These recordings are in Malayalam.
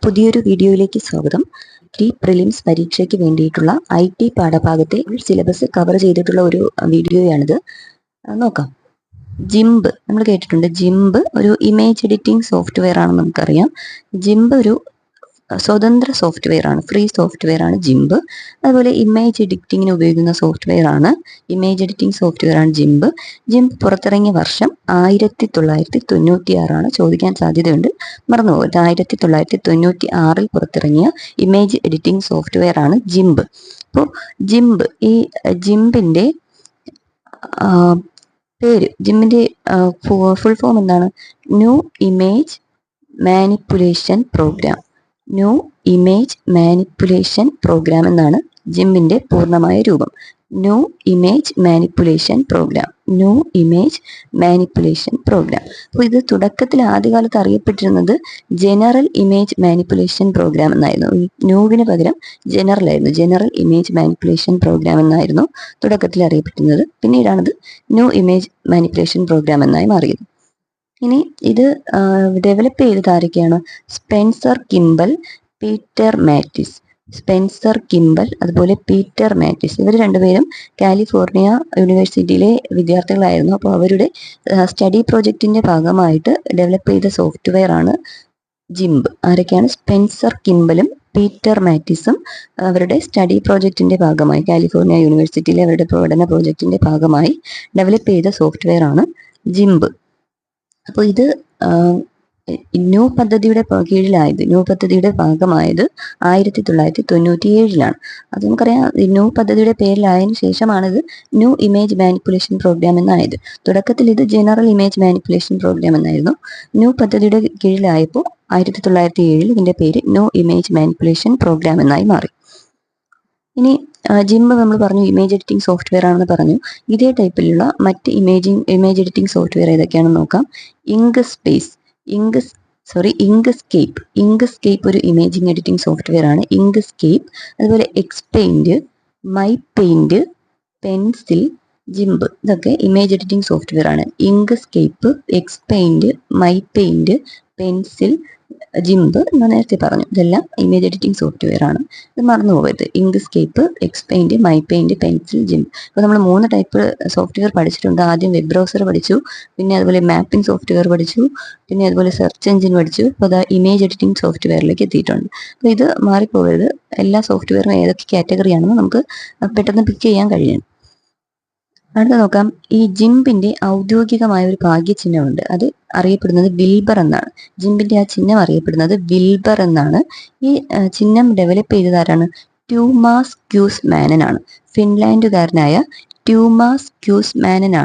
പുതിയൊരു വീഡിയോയിലേക്ക് സ്വാഗതം. പ്രിലിംസ് പരീക്ഷയ്ക്ക് വേണ്ടിയിട്ടുള്ള IT പാഠഭാഗത്തെ സിലബസ് കവർ ചെയ്തിട്ടുള്ള ഒരു വീഡിയോയാണിത്. നോക്കാം. ജിംബ് നമ്മൾ കേട്ടിട്ടുണ്ട്. ജിംബ് ഒരു ഇമേജ് എഡിറ്റിംഗ് സോഫ്റ്റ്വെയർ ആണെന്ന് നമുക്കറിയാം. ജിംബ് ഒരു സ്വതന്ത്ര സോഫ്റ്റ്വെയർ ആണ്, ഫ്രീ സോഫ്റ്റ്വെയർ ആണ് ജിംബ്. അതുപോലെ ഇമേജ് എഡിറ്റിങ്ങിന് ഉപയോഗിക്കുന്ന സോഫ്റ്റ്വെയർ ആണ്, ഇമേജ് എഡിറ്റിംഗ് സോഫ്റ്റ്വെയർ ആണ് ജിംബ്. ജിംബ് പുറത്തിറങ്ങിയ വർഷം 1996 ചോദിക്കാൻ സാധ്യതയുണ്ട്, മറന്നു പോകരുത്. 1996 പുറത്തിറങ്ങിയ ഇമേജ് എഡിറ്റിംഗ് സോഫ്റ്റ്വെയർ ആണ് ജിംബ്. അപ്പോൾ ജിംബ്, ഈ ജിംബിന്റെ പേര്, ജിംബിന്റെ ഫുൾ ഫോം എന്താണ്? New image manipulation programme. New image manipulation programme എന്നാണ് ജിംബിന്റെ പൂർണ്ണമായ രൂപം. New image manipulation programme. New image manipulation programme. അപ്പോൾ ഇത് തുടക്കത്തിൽ ആദ്യകാലത്ത് അറിയപ്പെട്ടിരുന്നത് ജനറൽ ഇമേജ് മാനിപ്പുലേഷൻ പ്രോഗ്രാം എന്നായിരുന്നു. ഈ ന്യൂവിന് പകരം ജനറൽ ആയിരുന്നു. ജനറൽ ഇമേജ് മാനിപ്പുലേഷൻ പ്രോഗ്രാം എന്നായിരുന്നു തുടക്കത്തിൽ അറിയപ്പെട്ടിരുന്നത്. പിന്നീടാണിത് ന്യൂ ഇമേജ് മാനിപ്പുലേഷൻ പ്രോഗ്രാം എന്നായി മാറിയത്. ഇനി ഇത് ഡെവലപ്പ് ചെയ്തത് ആരൊക്കെയാണ്? Spencer Kimball, Peter Mattis. Spencer Kimball അതുപോലെ പീറ്റർ മാറ്റിസ്, ഇവർ രണ്ടുപേരും കാലിഫോർണിയ യൂണിവേഴ്സിറ്റിയിലെ വിദ്യാർത്ഥികളായിരുന്നു. അപ്പോൾ അവരുടെ സ്റ്റഡി പ്രോജക്റ്റിന്റെ ഭാഗമായിട്ട് ഡെവലപ്പ് ചെയ്ത സോഫ്റ്റ്വെയർ ആണ് ജിംബ്. ആരൊക്കെയാണ്? സ്പെൻസർ കിംബലും പീറ്റർ മാറ്റിസും അവരുടെ സ്റ്റഡി പ്രോജക്റ്റിന്റെ ഭാഗമായി, കാലിഫോർണിയ യൂണിവേഴ്സിറ്റിയിലെ അവരുടെ പഠന പ്രോജക്റ്റിന്റെ ഭാഗമായി ഡെവലപ്പ് ചെയ്ത സോഫ്റ്റ്വെയർ ആണ് ജിംബ്. അപ്പോൾ ഇത് ന്യൂ പദ്ധതിയുടെ കീഴിലായത്, ന്യൂ പദ്ധതിയുടെ ഭാഗമായത് 1997 അത് നമുക്കറിയാം. ന്യൂ പദ്ധതിയുടെ പേരിലായതിനു ശേഷമാണിത് ന്യൂ ഇമേജ് മാനിപ്പുലേഷൻ പ്രോഗ്രാം എന്നായത്. തുടക്കത്തിൽ ഇത് ജനറൽ ഇമേജ് മാനിപ്പുലേഷൻ പ്രോഗ്രാം എന്നായിരുന്നു. ന്യൂ പദ്ധതിയുടെ കീഴിലായപ്പോൾ 1907 ഇതിന്റെ പേര് ന്യൂ ഇമേജ് മാനിപ്പുലേഷൻ പ്രോഗ്രാം എന്നായി മാറി. ഇനി ജിംബ് നമ്മൾ പറഞ്ഞു ഇമേജ് എഡിറ്റിംഗ് സോഫ്റ്റ്വെയർ ആണെന്ന് പറഞ്ഞു. ഇതേ ടൈപ്പിലുള്ള മറ്റ് ഇമേജ് എഡിറ്റിംഗ് സോഫ്റ്റ്വെയർ ഏതൊക്കെയാണെന്ന് നോക്കാം. ഇങ്ക്സ്കേപ്പ് ഒരു ഇമേജിംഗ് എഡിറ്റിംഗ് സോഫ്റ്റ്വെയർ ആണ്. ഇങ്ക്സ്കേപ്പ്, അതുപോലെ XPaint, MyPaint, Pencil, GIMP, ഇതൊക്കെ ഇമേജ് എഡിറ്റിംഗ് സോഫ്റ്റ്വെയർ ആണ്. Inkscape, XPaint, MyPaint, Pencil, GIMP എന്ന് നേരത്തെ പറഞ്ഞു. ഇതെല്ലാം ഇമേജ് എഡിറ്റിംഗ് സോഫ്റ്റ്വെയർ ആണ്. ഇത് മറന്നു പോകരുത്. Inkscape, XPaint, MyPaint, Pencil, GIMP. അപ്പോൾ നമ്മൾ 3 ടൈപ്പ് സോഫ്റ്റ്വെയർ പഠിച്ചിട്ടുണ്ട്. ആദ്യം വെബ് ബ്രൗസർ പഠിച്ചു, പിന്നെ അതുപോലെ മാപ്പിംഗ് സോഫ്റ്റ്വെയർ പഠിച്ചു, പിന്നെ അതുപോലെ സെർച്ച് എഞ്ചിൻ പഠിച്ചു. അപ്പോൾ അത് ഇമേജ് എഡിറ്റിംഗ് സോഫ്റ്റ്വെയറിലേക്ക് എത്തിയിട്ടുണ്ട്. അപ്പോൾ ഇത് മാറിപ്പോകരുത്. എല്ലാ സോഫ്റ്റ്വെയറും ഏതൊക്കെ കാറ്റഗറി ആണെന്ന് നമുക്ക് പെട്ടെന്ന് പിക്ക് ചെയ്യാൻ കഴിയും. അടുത്ത നോക്കാം. ഈ ജിംബിന്റെ ഔദ്യോഗികമായ ഒരു ഭാഗ്യചിഹ്നമുണ്ട്. അത് അറിയപ്പെടുന്നത് വിൽബർ എന്നാണ്. ജിംബിന്റെ ആ ചിഹ്നം അറിയപ്പെടുന്നത് വിൽബർ എന്നാണ്. ഈ ചിഹ്നം ഡെവലപ്പ് ചെയ്തത് ആരാണ്? ട്യൂമാസ് ക്യൂസ്മാനൻ ആണ്. ഫിൻലാൻഡുകാരനായ ട്യൂമാസ് ക്യൂസ്മാനൻ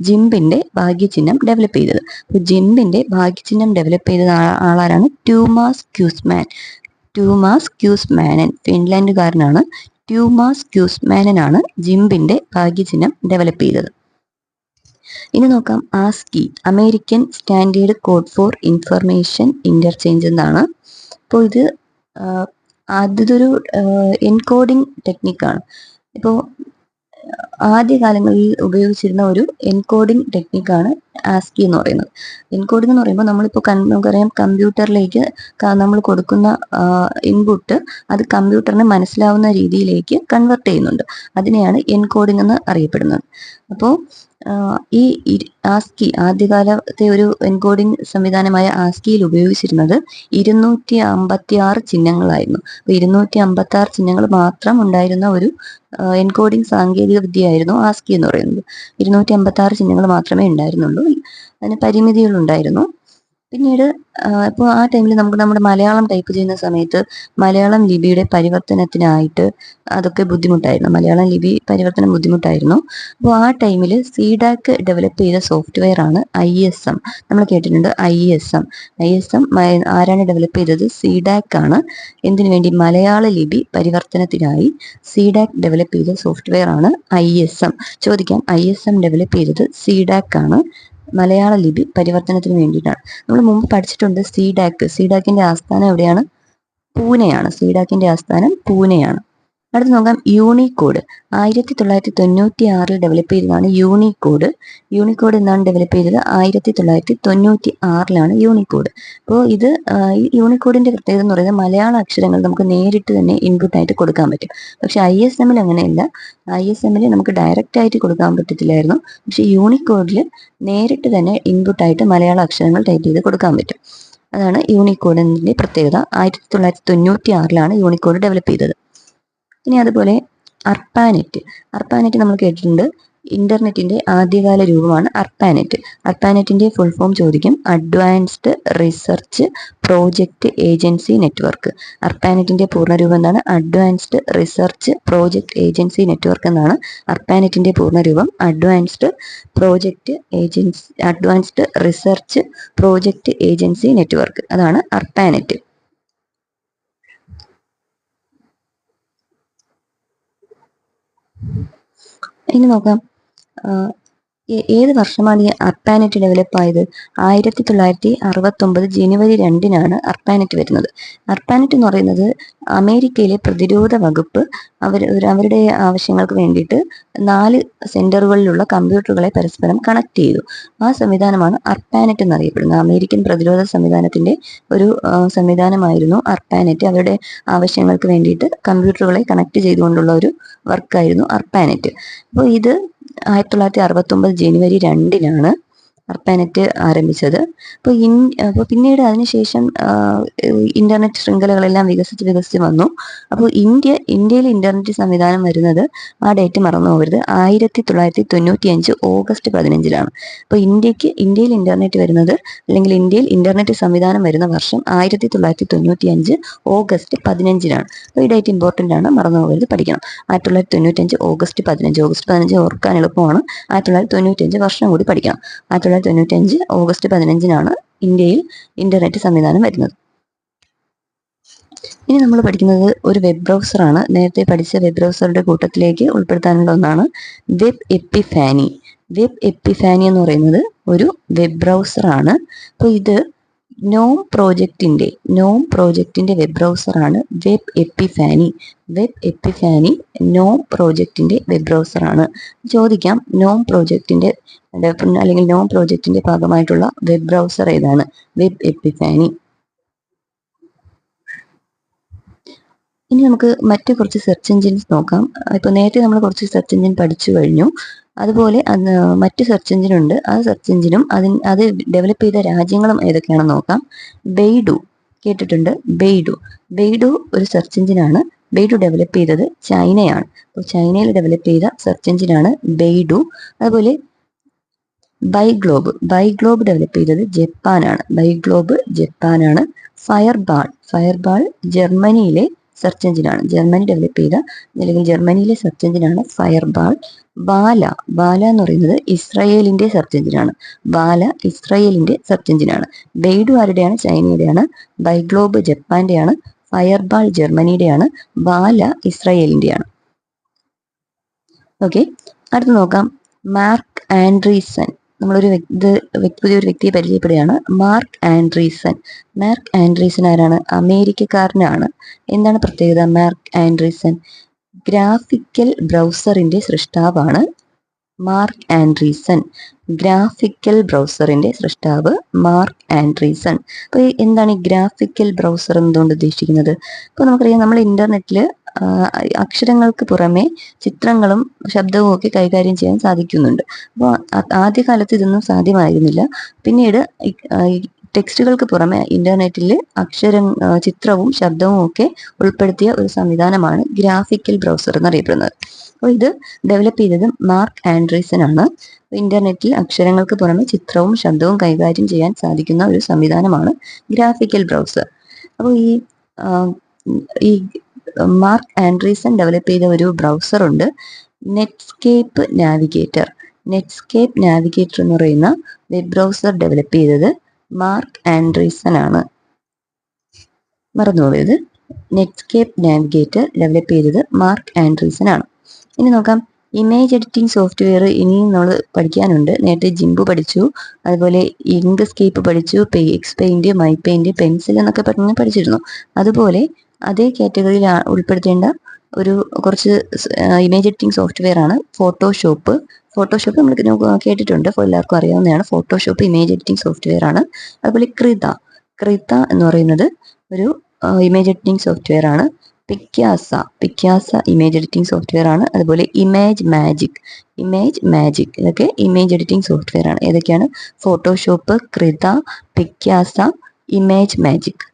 ജിംബിന്റെ ഭാഗ്യചിഹ്നം ഡെവലപ്പ് ചെയ്തത്. അപ്പോൾ ജിംബിന്റെ ഭാഗ്യചിഹ്നം ഡെവലപ്പ് ചെയ്തത് ആളാരാണ്? ട്യൂമാസ് ക്യൂസ്മാനൻ, ഫിൻലാൻഡുകാരനാണ്. ട്യൂമാസ് ക്യൂസ്മാനൻ ജിംബിന്റെ ഭാഗ്യചിഹ്നം ഡെവലപ്പ് ചെയ്തത്. ഇനി നോക്കാം. ASCII, American standard code for information interchange എന്നാണ്. അപ്പോൾ ഇതൊരു എൻകോഡിംഗ് ടെക്നിക്കാണ്. ഇപ്പോൾ ആദ്യകാലങ്ങളിൽ ഉപയോഗിച്ചിരുന്ന ഒരു എൻകോഡിംഗ് ടെക്നിക്കാണ് ആസ്കി എന്ന് പറയുന്നത്. എൻകോഡിംഗ് എന്ന് പറയുമ്പോൾ നമ്മളിപ്പോൾ നമുക്കറിയാം, കമ്പ്യൂട്ടറിലേക്ക് നമ്മൾ കൊടുക്കുന്ന ഇൻപുട്ട് അത് കമ്പ്യൂട്ടറിന് മനസ്സിലാവുന്ന രീതിയിലേക്ക് കൺവെർട്ട് ചെയ്യുന്നുണ്ട്. അതിനെയാണ് എൻകോഡിംഗ് എന്ന് അറിയപ്പെടുന്നത്. അപ്പോൾ ഈ ആസ്കി, ആദ്യകാലത്തെ ഒരു എൻകോഡിംഗ് സംവിധാനമായ ആസ്കിയിൽ ഉപയോഗിച്ചിരുന്നത് 256 ചിഹ്നങ്ങളായിരുന്നു. അപ്പോൾ 256 ചിഹ്നങ്ങൾ മാത്രം ഉണ്ടായിരുന്ന ഒരു എൻകോഡിംഗ് സാങ്കേതിക വിദ്യയായിരുന്നു ആസ്കി എന്ന് പറയുന്നത്. 256 ചിഹ്നങ്ങൾ മാത്രമേ ഉണ്ടായിരുന്നുള്ളൂ. അതിന് പരിമിതികളുണ്ടായിരുന്നു. പിന്നീട് ഇപ്പോൾ ആ ടൈമിൽ നമ്മുടെ മലയാളം ടൈപ്പ് ചെയ്യുന്ന സമയത്ത് മലയാളം ലിപിയുടെ പരിവർത്തനത്തിനായിട്ട് അതൊക്കെ ബുദ്ധിമുട്ടായിരുന്നു. മലയാളം ലിപി പരിവർത്തനം ബുദ്ധിമുട്ടായിരുന്നു. അപ്പോൾ ആ ടൈമിൽ സീഡാക്ക് ഡെവലപ്പ് ചെയ്ത സോഫ്റ്റ്വെയർ ആണ് ISM. നമ്മൾ കേട്ടിട്ടുണ്ട് ISM. ആരാണ് ഡെവലപ്പ് ചെയ്തത്? സീഡാക്ക് ആണ്. എന്തിനു വേണ്ടി? മലയാള ലിപി പരിവർത്തനത്തിനായി സീഡാക്ക് ഡെവലപ്പ് ചെയ്ത സോഫ്റ്റ്വെയർ ആണ് ISM. ചോദിക്കാം, ISM ഡെവലപ്പ് ചെയ്തത് സീഡാക്ക് ആണ്. മലയാള ലിപി പരിവർത്തനത്തിന് വേണ്ടിയിട്ടാണ്. നമ്മൾ മുമ്പ് പഠിച്ചിട്ടുണ്ട് സീഡാക്കിന്റെ ആസ്ഥാനം എവിടെയാണ്? പൂനെയാണ്. സീഡാക്കിന്റെ ആസ്ഥാനം പൂനെയാണ്. അടുത്ത് നോക്കാം യൂണിക്കോഡ്. 1996 ഡെവലപ്പ് ചെയ്തതാണ് യൂണിക്കോഡ്. യൂണിക്കോഡ് എന്നാണ് ഡെവലപ്പ് ചെയ്തത്? 1996 യൂണിക്കോഡ്. അപ്പോൾ ഇത് ഈ യൂണിക്കോഡിന്റെ പ്രത്യേകത എന്ന് പറയുന്നത് മലയാള അക്ഷരങ്ങൾ നമുക്ക് നേരിട്ട് തന്നെ ഇൻപുട്ട് ആയിട്ട് കൊടുക്കാൻ പറ്റും. പക്ഷെ ISM അങ്ങനെയല്ല. ISM നമുക്ക് ഡയറക്റ്റ് ആയിട്ട് കൊടുക്കാൻ പറ്റത്തില്ലായിരുന്നു. പക്ഷെ യൂണിക്കോഡിൽ നേരിട്ട് തന്നെ ഇൻപുട്ട് ആയിട്ട് മലയാള അക്ഷരങ്ങൾ ടൈപ്പ് ചെയ്ത് കൊടുക്കാൻ പറ്റും. അതാണ് യൂണിക്കോഡിന്റെ പ്രത്യേകത. 1996 യൂണിക്കോഡ് ഡെവലപ്പ് ചെയ്തത്. ഇനി അതുപോലെ അർപ്പാനെറ്റ് നമ്മൾ കേട്ടിട്ടുണ്ട്. ഇന്റർനെറ്റിന്റെ ആദ്യകാല രൂപമാണ് അർപ്പാനെറ്റ്. അർപ്പാനെറ്റിന്റെ ഫുൾ ഫോം ചോദിക്കും. Advanced research project agency network. അർപ്പാനെറ്റിന്റെ പൂർണ്ണരൂപം എന്താണ്? Advanced research project agency network എന്നാണ് അർപ്പാനെറ്റിന്റെ പൂർണ്ണരൂപം. Advanced research project agency network, അതാണ് അർപ്പാനെറ്റ്. ഇനി നോക്കാം, ഏത് വർഷമാണ് ഈ അർപ്പാനെറ്റ് ഡെവലപ്പ് ആയത്? 1969 ജനുവരി 2 അർപ്പാനെറ്റ് വരുന്നത്. അർപ്പാനെറ്റ് എന്ന് പറയുന്നത് അമേരിക്കയിലെ പ്രതിരോധ വകുപ്പ് അവരുടെ ആവശ്യങ്ങൾക്ക് വേണ്ടിയിട്ട് 4 സെന്ററുകളിലുള്ള കമ്പ്യൂട്ടറുകളെ പരസ്പരം കണക്ട് ചെയ്തു. ആ സംവിധാനമാണ് അർപ്പാനെറ്റ് എന്നറിയപ്പെടുന്നത്. അമേരിക്കൻ പ്രതിരോധ സംവിധാനത്തിന്റെ ഒരു സംവിധാനമായിരുന്നു അർപ്പാനെറ്റ്. അവരുടെ ആവശ്യങ്ങൾക്ക് വേണ്ടിയിട്ട് കമ്പ്യൂട്ടറുകളെ കണക്ട് ചെയ്തുകൊണ്ടുള്ള ഒരു വർക്കായിരുന്നു അർപ്പാനെറ്റ്. അപ്പോൾ ഇത് 1969 ജനുവരി 2 അർപ്പാനെറ്റ് ആരംഭിച്ചത്. അപ്പോൾ പിന്നീട് അതിനുശേഷം ഇന്റർനെറ്റ് ശൃംഖലകളെല്ലാം വികസിച്ച് വന്നു. അപ്പോൾ ഇന്ത്യയിൽ ഇന്റർനെറ്റ് സംവിധാനം വരുന്നത്, ആ ഡേറ്റ് മറന്നു പോകരുത്, 1995 ഓഗസ്റ്റ് 15. അപ്പോൾ ഇന്ത്യയിൽ ഇന്റർനെറ്റ് വരുന്നത്, അല്ലെങ്കിൽ ഇന്ത്യയിൽ ഇന്റർനെറ്റ് സംവിധാനം വരുന്ന വർഷം 1995 ഓഗസ്റ്റ് 15. അപ്പോൾ ഈ ഡേറ്റ് ഇമ്പോർട്ടൻ്റ് ആണ്, മറന്നു പോകരുത്, പഠിക്കണം. 1995 ഓഗസ്റ്റ് 15. ഓഗസ്റ്റ് 15 ഓർക്കാൻ എളുപ്പമാണ്. 1995 വർഷം കൂടി പഠിക്കണം. 1995 ഓഗസ്റ്റ് 15 ഇന്ത്യയിൽ ഇന്റർനെറ്റ് സംവിധാനം വരുന്നത്. ഇനി നമ്മൾ പഠിക്കുന്നത് ഒരു വെബ് ബ്രൗസറാണ്. നേരത്തെ പഠിച്ച വെബ് ബ്രൗസറുടെ കൂട്ടത്തിലേക്ക് ഉൾപ്പെടുത്താനുള്ള ഒന്നാണ് വെബ് എപ്പിഫാനി. വെബ് എപ്പിഫാനി എന്ന് പറയുന്നത് ഒരു വെബ് ബ്രൗസറാണ്. അപ്പോൾ ഇത് നോം പ്രോജക്റ്റിന്റെ വെബ് ബ്രൗസറാണ് വെബ് എപ്പിഫാനി. നോം പ്രോജക്റ്റിന്റെ വെബ് ബ്രൗസറാണ്. ചോദിക്കാം, നോം പ്രോജക്റ്റിന്റെ ഭാഗമായിട്ടുള്ള വെബ് ബ്രൗസർ ഏതാണ്? Web Epiphany. ഇനി നമുക്ക് മറ്റു കുറച്ച് സെർച്ച് എഞ്ചിൻസ് നോക്കാം. ഇപ്പോൾ നേരത്തെ നമ്മൾ കുറച്ച് സെർച്ച് എഞ്ചിൻ പഠിച്ചു കഴിഞ്ഞു. അതുപോലെ മറ്റു സെർച്ച് എഞ്ചിൻ ഉണ്ട്. ആ സെർച്ച് എഞ്ചിനും അത് ഡെവലപ്പ് ചെയ്ത രാജ്യങ്ങളും ഏതൊക്കെയാണെന്ന് നോക്കാം. ബെയ്ഡു കേട്ടിട്ടുണ്ട്. ബെയ്ഡു ഒരു സെർച്ച് എഞ്ചിനാണ്. ബെയ്ഡു ഡെവലപ്പ് ചെയ്തത് ചൈനയാണ്. അപ്പോൾ ചൈനയിൽ ഡെവലപ്പ് ചെയ്ത സെർച്ച് എഞ്ചിനാണ് ബെയ്ഡു. അതുപോലെ ബൈഗ്ലോബ് ഡെവലപ്പ് ചെയ്തത് ജപ്പാനാണ്. ഫയർബാൾ ജർമ്മനിയിലെ സെർച്ച് എഞ്ചിനാണ്. ജർമ്മനിയിലെ സെർച്ച് എഞ്ചിനാണ് ഫയർബാൾ. ബാല എന്ന് പറയുന്നത് ഇസ്രായേലിന്റെ സെർച്ച് എഞ്ചിനാണ്. ബെയ്ഡു ആരുടെയാണ്? ചൈനയുടെയാണ്. ബൈഗ്ലോബ് ജപ്പാന്റെയാണ്. ഫയർബാൾ ജർമ്മനിയുടെയാണ്. ബാല ഇസ്രായേലിന്റെയാണ്. ഓക്കെ, അടുത്ത് നോക്കാം, മാർക്ക് ആൻഡ്രീസൺ. നമ്മളൊരു പുതിയൊരു വ്യക്തിയെ പരിചയപ്പെടുകയാണ്. മാർക്ക് ആൻഡ്രീസൺ ആരാണ്? അമേരിക്കക്കാരനാണ്. എന്താണ് പ്രത്യേകത? മാർക്ക് ആൻഡ്രീസൺ ഗ്രാഫിക്കൽ ബ്രൗസറിന്റെ സൃഷ്ടാവാണ്. മാർക്ക് ആൻഡ്രീസൺ അപ്പോൾ എന്താണ് ഈ ഗ്രാഫിക്കൽ ബ്രൗസർ എന്നതുകൊണ്ട് ഉദ്ദേശിക്കുന്നത്? ഇപ്പോൾ നമുക്കറിയാം, നമ്മൾ ഇന്റർനെറ്റിൽ അക്ഷരങ്ങൾക്ക് പുറമെ ചിത്രങ്ങളും ശബ്ദവും ഒക്കെ കൈകാര്യം ചെയ്യാൻ സാധിക്കുന്നുണ്ട്. അപ്പോൾ ആദ്യകാലത്ത് ഇതൊന്നും സാധ്യമായിരുന്നില്ല. പിന്നീട് ടെക്സ്റ്റുകൾക്ക് പുറമെ ഇന്റർനെറ്റിൽ ചിത്രവും ശബ്ദവും ഒക്കെ ഉൾപ്പെടുത്തിയ ഒരു സംവിധാനമാണ് ഗ്രാഫിക്കൽ ബ്രൗസർ എന്നറിയപ്പെടുന്നത്. അപ്പോൾ ഇത് ഡെവലപ്പ് ചെയ്തത് മാർക്ക് ആൻഡ്രീസൺ ആണ്. ഇന്റർനെറ്റിൽ അക്ഷരങ്ങൾക്ക് പുറമെ ചിത്രവും ശബ്ദവും കൈകാര്യം ചെയ്യാൻ സാധിക്കുന്ന ഒരു സംവിധാനമാണ് ഗ്രാഫിക്കൽ ബ്രൗസർ. അപ്പോൾ ഈ മാർക്ക് ആൻഡ്രീസൺ ഡെവലപ്പ് ചെയ്ത ഒരു ബ്രൗസർ ഉണ്ട്, നെറ്റ്സ്കേപ്പ് നാവിഗേറ്റർ എന്ന് പറയുന്ന വെബ് ബ്രൗസർ ഡെവലപ്പ് ചെയ്തത് മാർക്ക് ആൻഡ്രീസൺ ആണ്. മറന്നുപോയത്, നെറ്റ്സ്കേപ്പ് നാവിഗേറ്റർ ഡെവലപ്പ് ചെയ്തത് മാർക്ക് ആൻഡ്രീസൺ ആണ്. ഇനി നോക്കാം, ഇമേജ് എഡിറ്റിംഗ് സോഫ്റ്റ്വെയർ ഇനിയും നമ്മൾ പഠിക്കാനുണ്ട്. നേരത്തെ ജിംബു പഠിച്ചു, അതുപോലെ ഇങ്ക്സ്കേപ്പ് പഠിച്ചു, എക്സ്പെയിന്റ്, മൈപെയിന്റ്, പെൻസിൽ എന്നൊക്കെ പഠിച്ചിരുന്നു. അതുപോലെ അതേ കാറ്റഗറിയിൽ ഉൾപ്പെടുത്തേണ്ട ഒരു കുറച്ച് ഇമേജ് എഡിറ്റിംഗ് സോഫ്റ്റ്വെയർ ആണ് ഫോട്ടോഷോപ്പ്. ഫോട്ടോഷോപ്പ് നമ്മൾ കേട്ടിട്ടുണ്ട്, എല്ലാവർക്കും അറിയാവുന്നതാണ്. ഫോട്ടോഷോപ്പ് ഇമേജ് എഡിറ്റിംഗ് സോഫ്റ്റ്വെയർ ആണ്. അതുപോലെ കൃത എന്ന് പറയുന്നത് ഒരു ഇമേജ് എഡിറ്റിംഗ് സോഫ്റ്റ്വെയർ ആണ്. പിക്കാസ ഇമേജ് എഡിറ്റിംഗ് സോഫ്റ്റ്വെയർ ആണ്. അതുപോലെ ഇമേജ് മാജിക് ഇതൊക്കെ ഇമേജ് എഡിറ്റിംഗ് സോഫ്റ്റ്വെയർ ആണ്. ഏതൊക്കെയാണ്? Photoshop, Krita, Picasa, image magic.